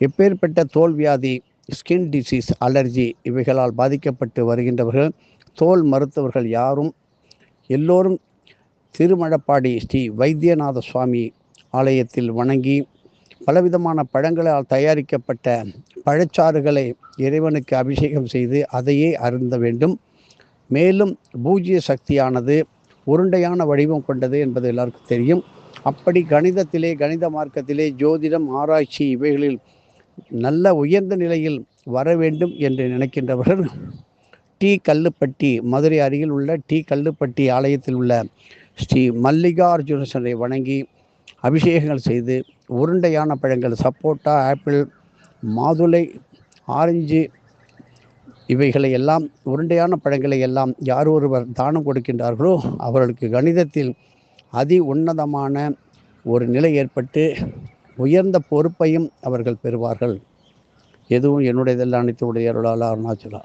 எப்பேற்பட்ட தோல் வியாதி, ஸ்கின் டிசீஸ், அலர்ஜி இவைகளால் பாதிக்கப்பட்டு வருகின்றவர்கள், தோல் மருத்துவர்கள் யாரும் எல்லோரும் திருமழப்பாடி ஸ்ரீ வைத்தியநாத சுவாமி ஆலயத்தில் வணங்கி பலவிதமான பழங்களால் தயாரிக்கப்பட்ட பழச்சாறுகளை இறைவனுக்கு அபிஷேகம் செய்து அதையே அருந்த வேண்டும். மேலும் பூஜ்ய சக்தியானது உருண்டையான வடிவம் கொண்டது என்பது எல்லாருக்கும் தெரியும். அப்படி கணிதத்திலே, கணித மார்க்கத்திலே, ஜோதிடம், ஆராய்ச்சி இவைகளில் நல்ல உயர்ந்த நிலையில் வர வேண்டும் என்று நினைக்கின்றவர்கள் டி கல்லுப்பட்டி, மதுரை அருகில் உள்ள டி கல்லுப்பட்டி ஆலயத்தில் உள்ள ஸ்ரீ மல்லிகார்ஜுனேஸ்வரரை வணங்கி அபிஷேகங்கள் செய்து உருண்டையான பழங்கள், சப்போட்டா, ஆப்பிள், மாதுளை, ஆரஞ்சு இவைகளை எல்லாம், உருண்டையான பழங்களை எல்லாம் யார் ஒருவர் தானம் கொடுக்கின்றார்களோ அவர்களுக்கு கணிதத்தில் அதி உன்னதமான ஒரு நிலை ஏற்பட்டு உயர்ந்த பொறுப்பையும் அவர்கள் பெறுவார்கள். எதுவும் என்னுடையதெல்லாம் அனைத்து உடைய அருளால் அருணாச்சலா.